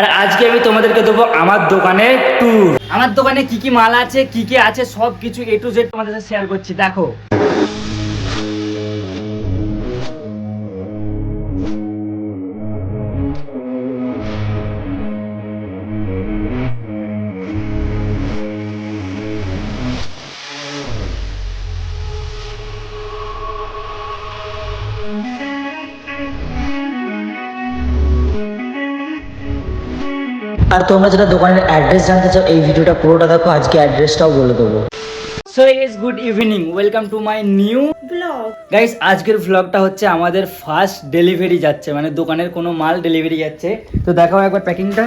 আর আজকে আমি তোমাদেরকে দেবো আমার দোকানে ট্যুর। আমার দোকানে কি কি মাল আছে, কি কি আছে, সব কিছু A to Z তোমাদের সাথে শেয়ার করছি। দেখো আর তোমরা যেটা দোকানের অ্যাড্রেস জানতে চাও এই ভিডিওটা পুরোটা দেখো, আজকে অ্যাড্রেসটাও বলে দেবো। So is good evening, welcome to my new blog. Guys আজকের ব্লগটা হচ্ছে আমাদের ফার্স্ট ডেলিভারি যাচ্ছে, মানে দোকানের কোনো মাল ডেলিভারি যাচ্ছে। তো দেখাও একবার প্যাকিংটা।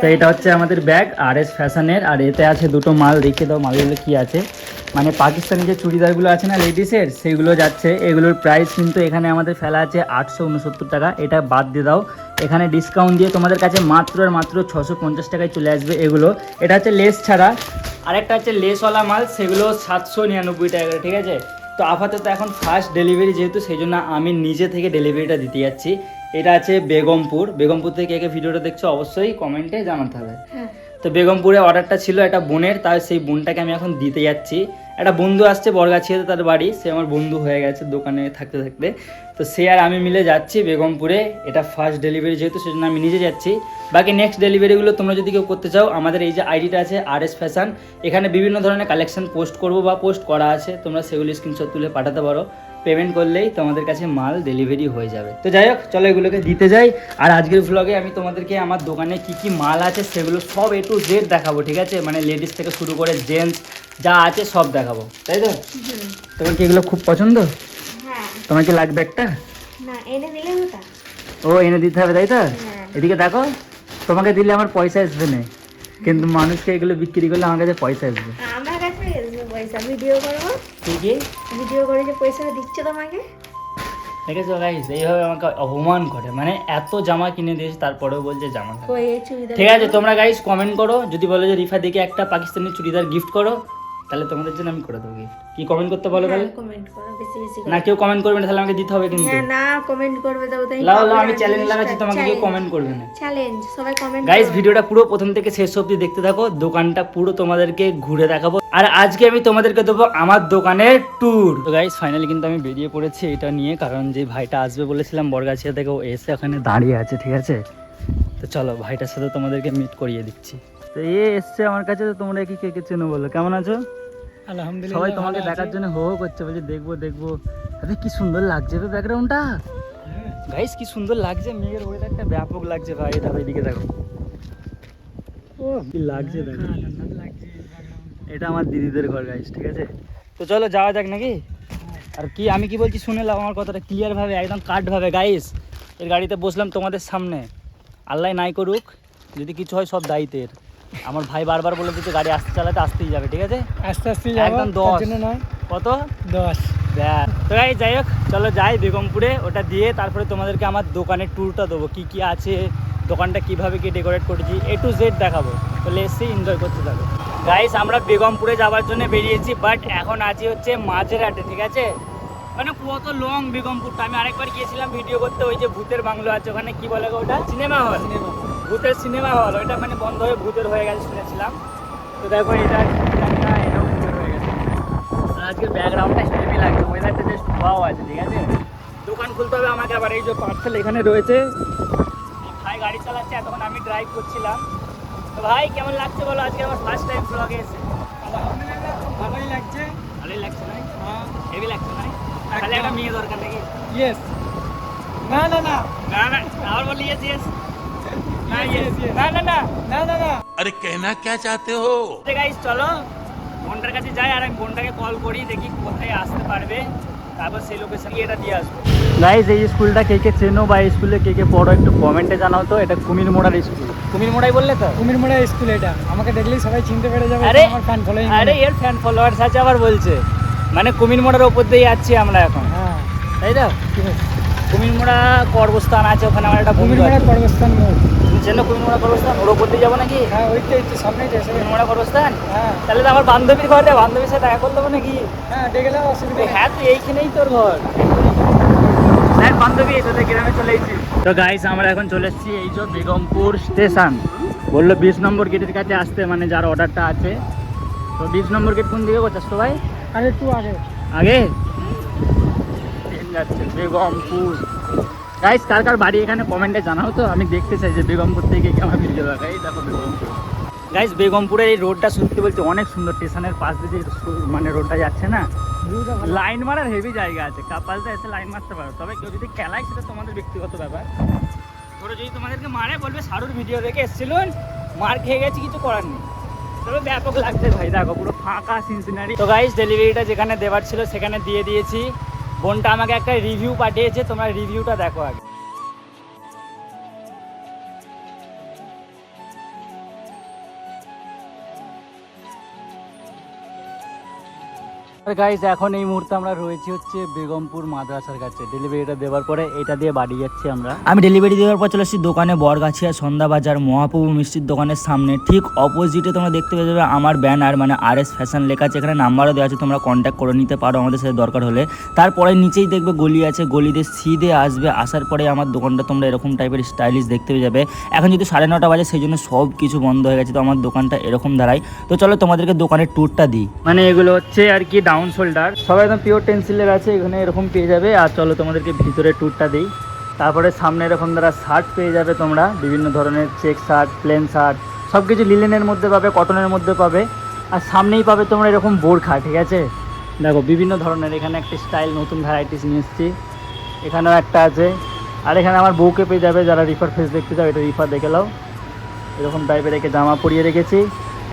তো এটা হচ্ছে আমাদের ব্যাগ RS ফ্যাশনের, আর এতে আছে দুটো মাল। দেখিয়ে দাও মালগুলো কি আছে। মানে পাকিস্তানি যে চুড়িদারগুলো আছে না লেডিসের, সেইগুলো যাচ্ছে। এগুলোর প্রাইস কিন্তু এখানে আমাদের ফেলা আছে 869 টাকা। এটা বাদ দিয়ে দাও, এখানে ডিসকাউন্ট দিয়ে তোমাদের কাছে মাত্র আর মাত্র 650 টাকায় চলে আসবে এগুলো। এটা হচ্ছে লেস ছাড়া, আরেকটা হচ্ছে লেসওয়ালা মাল, সেগুলো 799 টাকা, ঠিক আছে। তো আপাতত এখন ফার্স্ট ডেলিভারি যেহেতু, সেই জন্য আমি নিজে থেকে ডেলিভারিটা দিতে যাচ্ছি। এটা আছে বেগমপুর থেকে কে ভিডিওটা দেখছো অবশ্যই কমেন্টে জানাতে হবে। তো বেগমপুরে অর্ডারটা ছিল একটা বোনের, তাই সেই বোনটাকে আমি এখন দিতে যাচ্ছি। একটা বন্ধু আসছে বরগাছিয়াতে, তার বাড়ি, সে আমার বন্ধু হয়ে গেছে দোকানে থাকতে থাকতে। তো সে আর আমি মিলে যাচ্ছি বেগমপুরে। এটা ফার্স্ট ডেলিভারি যেহেতু, সেজন্য আমি নিজে যাচ্ছি। বাকি নেক্সট ডেলিভারিগুলো তোমরা যদি কেউ করতে চাও, আমাদের এই যে আইডিটা আছে RS ফ্যাশন, এখানে বিভিন্ন ধরনের কালেকশন পোস্ট করবো বা পোস্ট করা আছে, তোমরা সেগুলি স্ক্রিনশট তুলে পাঠাতে পারো। পেমেন্ট করলেই তোমাদের কাছে মাল ডেলিভারি হয়ে যাবে। তো যাই হোক, চলো এগুলোকে দিতে যাই। আর আজকের ভ্লগে আমি তোমাদেরকে আমার দোকানে কি কি মাল আছে সেগুলো সব A to Z দেখাবো, ঠিক আছে। মানে লেডিস থেকে শুরু করে জেন্টস যা আছে সব দেখাবো, তাই তো? তোমার কি এগুলো খুব পছন্দ? হ্যাঁ। তোমার কি লাগবে একটা? না, এনে দিলে ওটা। ও এনে দিতে হবে, তাই তো? হ্যাঁ। এদিকে দেখো, তোমাকে দিলে আমার পয়সা আসবে না, কিন্তু মানুষকে এগুলো বিক্রি করলে আমার কাছে পয়সা আসবে। আমার কাছে আসবে পয়সা, ভিডিও করবো। ঠিকই, ভিডিও করে যে পয়সা দিচ্ছে তোমাকে। দেখেছো গাইস, এইভাবে আমাকে অপমান করে। মানে এত জামা কিনে দিয়েছে, তারপরেও বলছে জামা খাবে। কই এই চুড়িদার? ঠিক আছে, তোমরা গাইস কমেন্ট করো, যদি বলো যে রিফা দিকে একটা পাকিস্তানি চুড়িদার গিফট করো, তাহলে তোমাদের জন্য আমি করে দেবো গিফট। কি কমেন্ট করতে বলো তাহলে? কমেন্ট করো বেশি বেশি করে। না কেউ কমেন্ট করবে না, তাহলে আমাকে দিতে হবে কিন্তু। হ্যাঁ, না কমেন্ট করবে দাও তাই। লাও লাও, আমি চ্যালেঞ্জ লাগাচ্ছি, তোমাকে কেউ কমেন্ট করবে না। চ্যালেঞ্জ, সবাই কমেন্ট গাইস ভিডিওটা পুরো প্রথম থেকে শেষ অবধি দেখতে থাকো, দোকানটা পুরো তোমাদেরকে ঘুরে দেখাবো। আর আজকে আমি তোমাদেরকে দেবো আমার দোকানের ট্যুর। তো গাইস ফাইনালি কিন্তু আমি বেরিয়ে পড়েছি এটা নিয়ে, কারণ যে ভাইটা আসবে বলেছিলাম বরগাছিয়া থেকে, ও এসে ওখানে দাঁড়িয়ে আছে, ঠিক আছে। তো চলো ভাইটার সাথে তোমাদেরকে মিট করিয়ে দিচ্ছি। তো এ এসছে আমার কাছে। তো তোমরা কি কে কে চেনো বলো, কেমন আছো? আলহামদুলিল্লাহ, সবাই তোমাকে দেখার জন্য হো হো করছে, বলছে দেখবো দেখবো। আরে কি সুন্দর লাগছে তো ব্যাকগ্রাউন্ডটা, গাইস কি সুন্দর লাগছে। মেয়ের ওয়েদারটা ব্যাপক লাগছে ভাই। এটা এদিকে দেখো, ও কি লাগছে দেখো। এটা আমার দিদিদের ঘর গাইস, ঠিক আছে। তো চলো যাওয়া যাক নাকি। আর কি আমি কি বলছি শুনে নাও আমার কথাটা ক্লিয়ার ভাবে, একদম কাট ভাবে। গাইস এর গাড়িতে বসলাম তোমাদের সামনে, আল্লাহ নাই করুক যদি কিছু হয় সব দায়িত্বের। আমার ভাই বারবার বলে দিতে গাড়ি আসতে চালাতে আসতেই যাবে, ঠিক আছে। আস্তে আস্তে একদম 10 নয়, কত 10। তো যাই হোক, চলো যাই বেগমপুরে। ওটা দিয়ে তারপরে তোমাদেরকে আমার দোকানের ট্যুরটা দেবো, কি কি আছে, দোকানটা কিভাবে কি ডেকোরেট করেছি, A to Z দেখাবো। তাহলে এসে এনজয় করতে থাকো। গাইস আমরা বেগমপুরে যাওয়ার জন্য বেরিয়েছি, বাট এখন আছি হচ্ছে মাঝেরহাটে, ঠিক আছে। মানে কত লং বেগমপুরটা। আমি আরেকবার গিয়েছিলাম ভিডিও করতে, ওই যে ভূতের বাংলো আছে ওখানে, কি বলে গো ওটা, সিনেমা হল, ভূতের সিনেমা হল। ওইটা মানে বন্ধ হয়ে ভূতের হয়ে গেছে শুনেছিলাম। তো দেখো এটা জানি না, এটাও ভূতের হয়ে গেছে। আর আজকের ব্যাকগ্রাউন্ডটা হেভি লাগছে, ওয়েদারটা বেশ ভালো আছে, ঠিক আছে। দোকান খুলতে হবে আমাকে আবার। এই যে পার্সেল এখানে রয়েছে, ভাই গাড়ি চালাচ্ছে, এতক্ষণ আমি ড্রাইভ করছিলাম। তো ভাই কেমন লাগছে বলো, আজকে আমার ফার্স্ট টাইম ব্লগে এসে? আলহামদুলিল্লাহ, খুব ভালোই লাগছে। ভালোই লাগছে না? হ্যাঁ, হেভি লাগছে না? তাহলে একটা মেয়ে দরকার নাকি? ইয়েস। না না না না না, আবার বলি ইয়েস ইয়েস। না Yes, yes, yes. না না না। না না না। अरे कहना क्या चाहते हो? গাইস চলো বোনটার কাছে যাই, আর আমি বোনটাকে কল করি, দেখি কোথায় আসতে পারবে, তারপর সেই লোকেশন এটা দিয়ে আসবো। গাইস এই স্কুলটা কে কে চেনো বা এই স্কুলে কে কে পড়ো একটু কমেন্টে জানাও তো। এটা কুমিরমোড়ার স্কুল, কুমিরমোড়াই বললে তো? কুমিরমোড়া স্কুল এটা। আমাকে দেখলেই সবাই চিনতে পেরে যাবে। আরে আমার ফ্যান ফলোইং। আরে এর ফ্যান ফলোয়ার্স আছে আবার বলছে। মানে কুমিরমোড়ার ওপর দিয়ে যাচ্ছি আমরা এখন, হ্যাঁ, তাই তো? ঠিক আছে। কুমিরমোড়া কর্মস্থান আছে, ওখানে আমার একটা বন্ধু কুমিরমোড়া আছে। পর্বস্থান মোড়। তুমি চেনো কুমিরমোড়া কর্মস্থান? ওর ওপর দিয়ে যাবো নাকি? হ্যাঁ, ওইটাই তো সামনেই আছে। কুমিরমোড়া কর্মস্থান। হ্যাঁ তাহলে তো আমার বান্ধবীর ঘরে, বান্ধবীর সাথে দেখা করতে হবে নাকি? হ্যাঁ, দেখে নাও, অসুবিধা নেই। হ্যাঁ তো এইখানেই তোর ঘর। দেখ বান্ধবী তোদের গ্রামে চলে এসেছি। তো গাইস আমরা এখন চলে এসেছি এই যে বেগমপুর স্টেশন। বললো 20 নম্বর গেটের কাছে আসতে, মানে যার অর্ডারটা আছে। তো 20 নম্বর গেট কোন দিকে করছিস তো ভাই? আরে একটু আগে আগে ট্রেন যাচ্ছে বেগমপুর। গাইস কার কার বাড়ি এখানে কমেন্টে জানাও তো, আমি দেখতে চাই যে বেগমপুর থেকে কি আমার ভিডিও দেখাই। দেখো বেগমপুর গাইস, বেগমপুরের এই রোডটা সত্যি বলতে অনেক সুন্দর। স্টেশনের পাশ দিয়ে যে মানে রোডটা যাচ্ছে না, লাইন মারার হেভি জায়গা আছে। কাপালটা এসে লাইন মারতে পারো, তবে কেউ যদি খেলায় সেটা তোমাদের ব্যক্তিগত ব্যাপার। ধরো যদি তোমাদেরকে মারে বলবে সারুর ভিডিও দেখে এসেছিলেন, মার খেয়ে গেছি, কিছু করার নেই। তবে ব্যাপক লাগছে ভাই, দেখো পুরো ফাঁকা সিনসিনারি। তো গাইস ডেলিভারিটা যেখানে দেওয়ার ছিল সেখানে দিয়ে দিয়েছি। বোনটা আমাকে একটা রিভিউ পাঠিয়েছে, তোমরা রিভিউটা দেখো আগে। গাইস এখন এই মুহূর্তে আমরা রয়েছি হচ্ছে বেগমপুর মাদ্রাসার কাছে। ডেলিভারিটা দেওয়ার পরে এটা দিয়ে বাড়ি যাচ্ছি আমরা। আমি ডেলিভারি দেওয়ার পর চলে এসেছি দোকানে, বরগাছিয়া সন্ধ্যা বাজার মহাপ্রভু মিষ্টির দোকানের সামনে। ঠিক অপোজিটে তোমরা দেখতে পেয়ে যাবে আমার ব্যানার, মানে RS ফ্যাশন লেখা আছে। এখানে নাম্বারও দেওয়া আছে, তোমরা কন্ট্যাক্ট করে নিতে পারো আমাদের সাথে দরকার হলে। তারপরে নিচেই দেখবে গলি আছে, গলিতে সিধে আসবে। আসার পরে আমার দোকানটা তোমরা এরকম টাইপের স্টাইলিশ দেখতে পেয়ে যাবে। এখন যদি 9:30 বাজে, সেই জন্য সব কিছু বন্ধ হয়ে গেছে। তো আমার দোকানটা এরকম দাঁড়ায়। তো চলো তোমাদেরকে দোকানের ট্যুরটা দিই। মানে এগুলো হচ্ছে আর কি ডাউন শোল্ডার, সবাই একদম পিওর টেন্সিলের আছে, এখানে এরকম পেয়ে যাবে। আর চলো তোমাদেরকে ভিতরে ট্যুরটা দিই। তারপরে সামনে এরকম দ্বারা শার্ট পেয়ে যাবে তোমরা, বিভিন্ন ধরনের চেক শার্ট, প্লেন শার্ট, সব কিছু লিলেনের মধ্যে পাবে, কটনের মধ্যে পাবে। আর সামনেই পাবে তোমরা এরকম বোরখা, ঠিক আছে? দেখো বিভিন্ন ধরনের, এখানে একটা স্টাইল নতুন ভ্যারাইটিস নিয়ে এসেছি, এখানেও একটা আছে। আর এখানে আমার বউকে পেয়ে যাবে, যারা রিফার ফেস দেখতে চাও এটা রিফার দেখে নাও। এরকম টাইপের একে জামা পরিয়ে রেখেছি।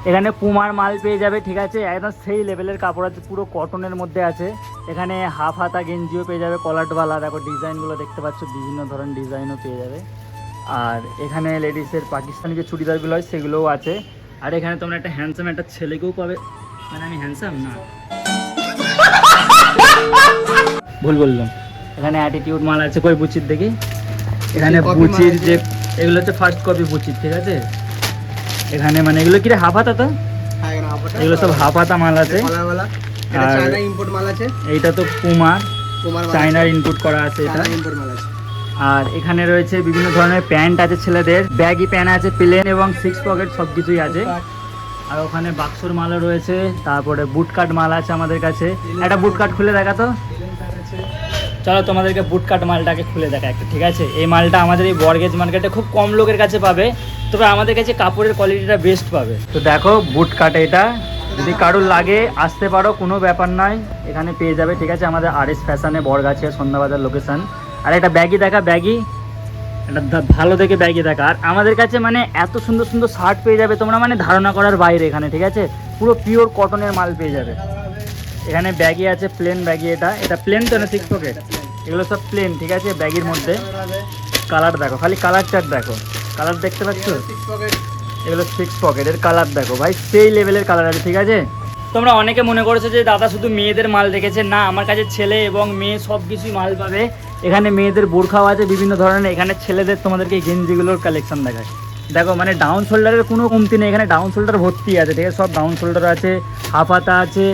এখানে পুমার মাল পেয়ে যাবে, ঠিক আছে? একদম সেই লেভেলের কাপড় আছে, পুরো কটনের মধ্যে আছে। এখানে হাফ হাতা গেঞ্জিও পেয়ে যাবে, কলারওয়ালা। দেখো ডিজাইনগুলো দেখতে পাচ্ছ, বিভিন্ন ধরনের ডিজাইনও পেয়ে যাবে। আর এখানে লেডিসের পাকিস্তানি যে চুড়িদারগুলো হয় সেগুলোও আছে। আর এখানে তোমরা একটা হ্যান্ডসাম একটা ছেলেকেও পাবে। মানে আমি হ্যান্ডসাম না, ভুল বললাম। এখানে অ্যাটিটিউড মাল আছে, কই বুচির দেখি। এখানে বুচির যে এগুলো হচ্ছে ফার্স্ট কপি বুচির, ঠিক আছে? এখানে মানে এগুলো কি রে, হাফ হাতা? তো এগুলো সব হাফ হাতা মাল আছে। আর এইটা তো পুমার, চায়নার ইনপুট করা আছে এটা। আর এখানে রয়েছে বিভিন্ন ধরনের প্যান্ট আছে ছেলেদের, ব্যাগি প্যান্ট আছে, প্লেন এবং 6 পকেট সব কিছুই আছে। আর ওখানে বাক্সর মালও রয়েছে। তারপরে বুট কাট মাল আছে আমাদের কাছে। একটা বুট কাট খুলে দেখা তো। চলো তোমাদেরকে বুট কাট মালটাকে খুলে দেখা একটা, ঠিক আছে? এই মালটা আমাদের এই বরগেজ মার্কেটে খুব কম লোকের কাছে পাবে, তবে আমাদের কাছে কাপড়ের কোয়ালিটিটা বেস্ট পাবে। তো দেখো বুট কাট, এটা যদি কারোর লাগে আসতে পারো, কোনো ব্যাপার নয়, এখানে পেয়ে যাবে, ঠিক আছে? আমাদের RS ফ্যাশনে বরগাছিয়া সন্ধ্যাবাজার লোকেশন। আর একটা ব্যাগি দেখা, ব্যাগি একটা ভালো দেখে ব্যাগি দেখা। আর আমাদের কাছে মানে এত সুন্দর সুন্দর শার্ট পেয়ে যাবে তোমরা, মানে ধারণা করার বাইরে এখানে, ঠিক আছে? পুরো পিওর কটনের মাল পেয়ে যাবে। এখানে ব্যাগি আছে, প্লেন ব্যাগি। এটা প্লেন তো না 6 পকেট? এগুলো সব প্লেন, ঠিক আছে? ব্যাগির মধ্যে কালার দেখো, খালি কালার চার্ট দেখো, কালার দেখতে পাচ্ছ? এগুলো 6 পকেটের কালার দেখো ভাই, সেই লেভেলের কালার আছে, ঠিক আছে? তোমরা অনেকে মনে করেছো যে দাদা শুধু মেয়েদের মাল রেখেছে, না, আমার কাছে ছেলে এবং মেয়ে সব কিছুই মাল পাবে। এখানে মেয়েদের বোরখাও আছে বিভিন্ন ধরনের। এখানে ছেলেদের তোমাদেরকে গেঞ্জিগুলোর কালেকশন দেখায়। দেখো মানে ডাউন শোল্ডারের কোনো কমতি নেই, এখানে ডাউন শোল্ডার ভর্তি আছে, ঠিক আছে? সব ডাউন শোল্ডার আছে, হাফ হাতা আছে,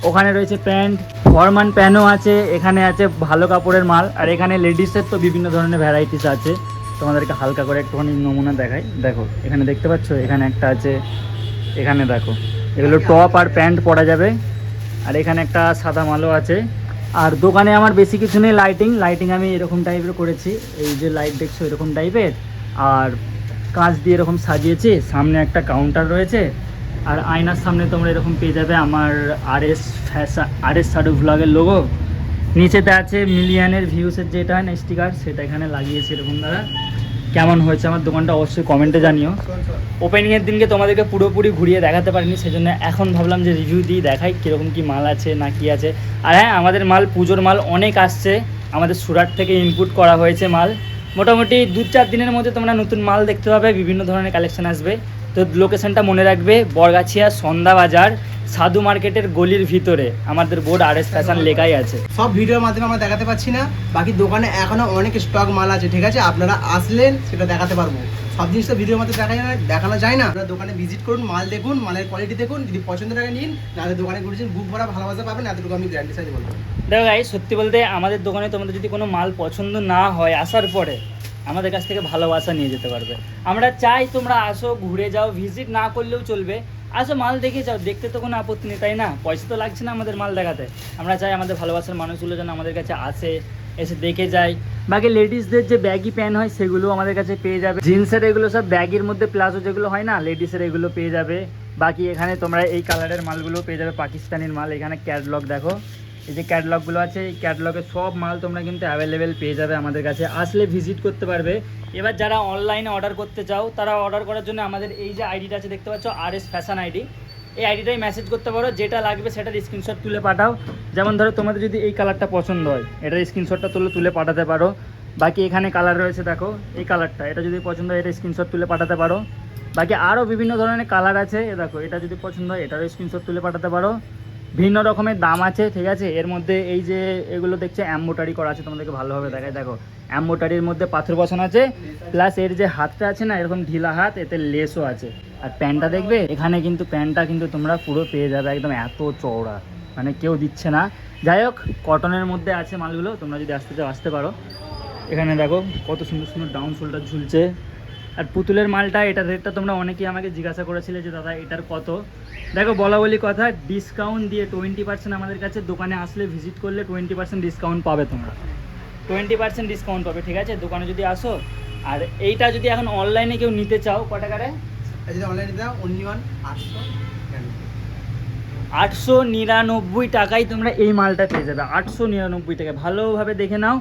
ওখানে রয়েছে প্যান্ট, ফরমান প্যান্টও আছে। এখানে আছে ভালো কাপড়ের মাল। আর এখানে লেডিসের তো বিভিন্ন ধরনের ভ্যারাইটিস আছে, তোমাদেরকে হালকা করে একটুখানি নমুনা দেখাই। দেখো এখানে দেখতে পাচ্ছ, এখানে একটা আছে, এখানে দেখো এগুলো টপ আর প্যান্ট পরা যাবে। আর এখানে একটা সাদা মালও আছে। আর দোকানে আমার বেশি কিছু নেই, লাইটিং আমি এরকম টাইপের করেছি, এই যে লাইট দেখছো এরকম টাইপের। আর কাঁচ দিয়ে এরকম সাজিয়েছি, সামনে একটা কাউন্টার রয়েছে। আর আয়নার সামনে তোমরা এরকম পেয়ে যাবে আমার RS সাডু ভ্লগের লোগো। নিচেতে আছে মিলিয়নের ভিউসের যেটা হয় না স্টিকার, সেটা এখানে লাগিয়েছি এরকম দ্বারা। কেমন হয়েছে আমার দোকানটা অবশ্যই কমেন্টে জানিও। ওপেনিংয়ের দিনকে তোমাদেরকে পুরোপুরি ঘুরিয়ে দেখাতে পারিনি, সেজন্য এখন ভাবলাম যে রিভিউ দিয়ে দেখাই কীরকম কী মাল আছে না কি আছে। আর হ্যাঁ, আমাদের মাল পুজোর মাল অনেক আসছে, আমাদের সুরাট থেকে ইনপুট করা হয়েছে মাল। মোটামুটি 2-4 দিনের মধ্যে তোমরা নতুন মাল দেখতে পাবে, বিভিন্ন ধরনের কালেকশন আসবে। তো লোকেশনটা মনে রাখবে, বরগাছিয়া সন্ধ্যা বাজার সাধু মার্কেটের গলির ভিতরে আমাদের বোর্ড RS ফ্যাশন লেখাই আছে। সব ভিডিওর মাধ্যমে আমরা দেখাতে পাচ্ছি না, বাকি দোকানে এখনো অনেক স্টক মাল আছে, ঠিক আছে? আপনারা আসলেন সেটা দেখাতে পারবো। সব জিনিস তো ভিডিওর মধ্যে দেখানো যায় না। আপনারা দোকানে ভিজিট করুন, মাল দেখুন, মালের কোয়ালিটি দেখুন, যদি পছন্দ লাগে নিন, নাহলে দোকানে ঘুরেছেন বুক ভরা ভালোবাসা পাবেন, এতটুকু আমি গ্যারান্টি সাথে বলবো। দেখো গাইস, সত্যি বলতে আমাদের দোকানে তোমাদের যদি কোনো মাল পছন্দ না হয়, আসার পরে আমাদের কাছ থেকে ভালোবাসা নিয়ে যেতে পারবে। আমরা চাই তোমরা আসো, ঘুরে যাও, ভিজিট না করলেও চলবে, আসো মাল দেখে যাও, দেখতে তো কোনো আপত্তি নেই, তাই না? পয়সা তো লাগছে না আমাদের মাল দেখাতে। আমরা চাই আমাদের ভালোবাসার মানুষগুলো যেন আমাদের কাছে আসে, এসে দেখে যায়। বাকি লেডিসদের যে ব্যাগি প্যান্ট হয় সেগুলো আমাদের কাছে পেয়ে যাবে। জিন্সের এগুলো সব ব্যাগের মধ্যে প্লাজো যেগুলো হয় না, লেডিসের এগুলো পেয়ে যাবে। বাকি এখানে তোমরা এই কালারের মালগুলো পেয়ে যাবে, পাকিস্তানের মাল। এখানে ক্যাটলগ দেখো, এই যে ক্যাটলগুলো আছে, এই ক্যাটলগের সব মাল তোমরা কিন্তু অ্যাভেলেবেল পেয়ে যাবে আমাদের কাছে, আসলে ভিজিট করতে পারবে। এবার যারা অনলাইনে অর্ডার করতে চাও, তারা অর্ডার করার জন্য আমাদের এই যে আইডিটা আছে দেখতে পাচ্ছ, RS ফ্যাশন আইডি, এই আইডিটাই মেসেজ করতে পারো। যেটা লাগবে সেটার স্ক্রিনশট তুলে পাঠাও। যেমন ধরো তোমাদের যদি এই কালারটা পছন্দ হয়, এটার স্ক্রিনশটটা তুলে পাঠাতে পারো। বাকি এখানে কালার রয়েছে দেখো, এই কালারটা, এটা যদি পছন্দ হয় এটা স্ক্রিনশট তুলে পাঠাতে পারো। বাকি আরও বিভিন্ন ধরনের কালার আছে, দেখো এটা যদি পছন্দ হয় এটারও স্ক্রিনশট তুলে পাঠাতে পারো। ভিন্ন রকমের দাম আছে, ঠিক আছে? এর মধ্যে এই যে এগুলো দেখছে এমব্রয়ডারি করা আছে, তোমাদেরকে ভালোভাবে দেখায়, দেখো এমব্রয়ডারির মধ্যে পাথর বসানো আছে, প্লাস এর যে হাতটা আছে না, এরকম ঢিলা হাত, এতে লেসও আছে। আর প্যান্টটা দেখবে, এখানে কিন্তু প্যান্টটা কিন্তু তোমরা পুরো পেয়ে যাবে, একদম এত চওড়া, মানে কেউ দিচ্ছে না। যাই হোক, কটনের মধ্যে আছে মালগুলো, তোমরা যদি আসতে চাও আসতে পারো। এখানে দেখো কত সুন্দর সুন্দর ডাউন শোল্ডার ঝুলছে। আর পুতুলের মালটা, এটার রেটটা তোমরা অনেকেই আমাকে জিজ্ঞাসা করেছিলে যে দাদা এটার কত। দেখো বলা বলি কথা, ডিসকাউন্ট দিয়ে 20% আমাদের কাছে দোকানে আসলে ভিজিট করলে 20% ডিসকাউন্ট পাবে, তোমরা 20% ডিসকাউন্ট পাবে, ঠিক আছে? দোকানে যদি আসো। আর এইটা যদি এখন অনলাইনে কেউ নিতে চাও, ক টাকারে? যদি অনলাইনে দাও অনলি 899 টাকায় তোমরা এই মালটা পেয়ে যাবে, 899 টাকা। ভালোভাবে দেখে নাও,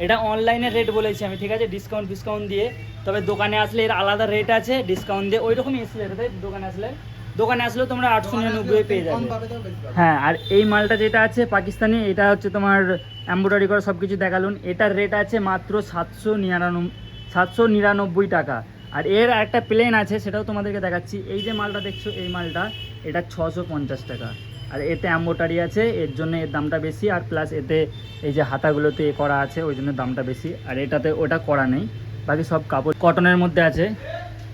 এটা অনলাইনের রেট বলেছি আমি, ঠিক আছে? ডিসকাউন্ট দিয়ে। তবে দোকানে আসলে এর আলাদা রেট আছে, ডিসকাউন্ট দিয়ে ওই রকমই এসে যাবে। তাই দোকানে আসলেও তোমরা 899 পেয়ে যাবে। হ্যাঁ, আর এই মালটা যেটা আছে পাকিস্তানি, এটা হচ্ছে তোমার এমব্রয়ডারি করা, সব কিছু দেখালুন। এটার রেট আছে মাত্র 799 টাকা। আর এর একটা প্লেন আছে, সেটাও তোমাদেরকে দেখাচ্ছি। এই যে মালটা দেখছো, এই মালটা, এটা 650 টাকা। আর এতে এমব্রয়ডারি আছে, এর জন্য এর দামটা বেশি। আর প্লাস এতে এই যে হাতাগুলোতে করা আছে, ওই জন্য দামটা বেশি। আর এটাতে ওটা করা নেই। বাকি সব কাপড় কটনের মধ্যে আছে।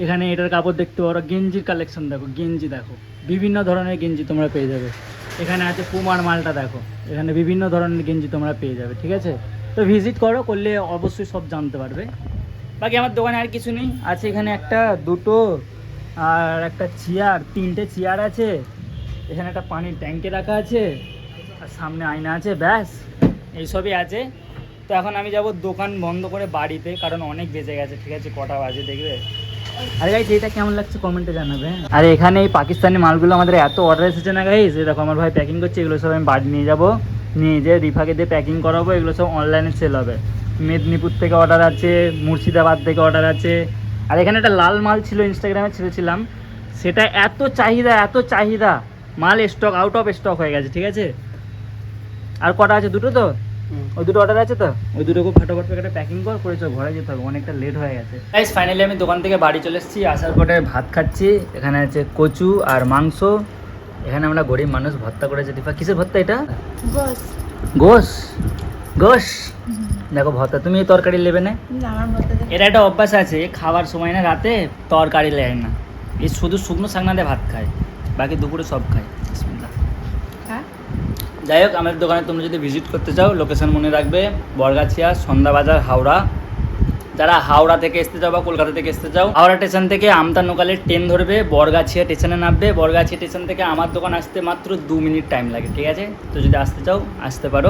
এখানে এটার কাপড় দেখতে পারো, গেঞ্জির কালেকশন দেখো, গেঞ্জি দেখো, বিভিন্ন ধরনের গেঞ্জি তোমরা পেয়ে যাবে। এখানে আছে পুমার মালটা দেখো, এখানে বিভিন্ন ধরনের গেঞ্জি তোমরা পেয়ে যাবে, ঠিক আছে? তো ভিজিট করলে অবশ্যই সব জানতে পারবে। বাকি আমার দোকানে আর কিছু নেই, আছে এখানে একটা, দুটো, আর একটা চেয়ার, 3টে চেয়ার আছে। এখানে একটা পানির ট্যাঙ্কে রাখা আছে, আর সামনে আয়না আছে, ব্যাস এইসবই আছে। তো এখন আমি যাব দোকান বন্ধ করে বাড়িতে, কারণ অনেক বেজে গেছে, ঠিক আছে? কটা বাজে দেখবে। আরে গাইস, এটা কেমন লাগছে কমেন্টে জানাবে। আর এখানে এই পাকিস্তানি মালগুলো আমাদের এত অর্ডার এসেছে না গাইস, দেখো আমার ভাই প্যাকিং করছে, এগুলো সব আমি বাড়ি নিয়ে যাবো, নিয়ে যেয়ে রিফাকে দিয়ে প্যাকিং করাবো। এগুলো সব অনলাইনে সেল হবে। মেদিনীপুর থেকে অর্ডার আছে, মুর্শিদাবাদ থেকে অর্ডার আছে। আর এখানে একটা লাল মাল ছিল, ইনস্টাগ্রামে ছেড়েছিলাম, সেটা এত চাহিদা, মাল স্টক আউট অফ স্টক হয়ে গেছে, ঠিক আছে? আর কটা আছে? দুটো তো, ওই দুটো অর্ডার আছে, তো ওই দুটো খুব ফটাফট প্যাকেটে প্যাকিং করেছো, ঘরে যেতে হবে, অনেকটা লেট হয়ে গেছে। গাইস, ফাইনালি আমি দোকান থেকে বাড়ি চলে এসেছি। আসার পরে ভাত খাচ্ছি। এখানে আছে কচু আর মাংস। এখানে আমরা গরিব মানুষ ভর্তা করেছে। দীপা, কিসের ভর্তা এটা? গোশ। দেখো ভর্তা, তুমি এই তরকারি নেবে না? এর একটা অভ্যাস আছে, খাওয়ার সময় না রাতে তরকারি নেয় না, এই শুধু শুকনো শাকনা দিয়ে ভাত খায়, বাকি দুপুরে সব খায়। যাই হোক, আমাদের দোকানে তোমরা যদি ভিজিট করতে চাও, লোকেশন মনে রাখবে, বরগাছিয়া, সন্ধ্যাবাজার, হাওড়া। যারা হাওড়া থেকে আসতে চাও বা কলকাতা থেকে আসতে চাও, হাওড়া স্টেশন থেকে আমতা লোকালের ট্রেন ধরবে, বরগাছিয়া স্টেশনে নামবে। বরগাছিয়া স্টেশন থেকে আমার দোকান আসতে মাত্র 2 মিনিট টাইম লাগে, ঠিক আছে? তো যদি আসতে চাও আসতে পারো।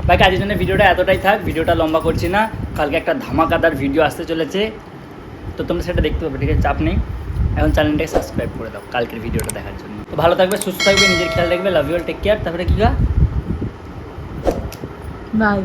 বাকি আজকের জন্য ভিডিওটা এতটাই থাক, ভিডিওটা লম্বা করছি না। কালকে একটা ধামাকাদার ভিডিও আসতে চলেছে, তো তোমরা সেটা দেখতে পাবে, ঠিক আছে? চাপ নেই। এখন চ্যানেলটাকে সাবস্ক্রাইব করে দাও কালকের ভিডিওটা দেখার জন্য। তো ভালো থাকবে, সুস্থ থাকবে, নিজের খেয়াল রাখবে। Love you all, take care. তারপরে কি গা? বাই।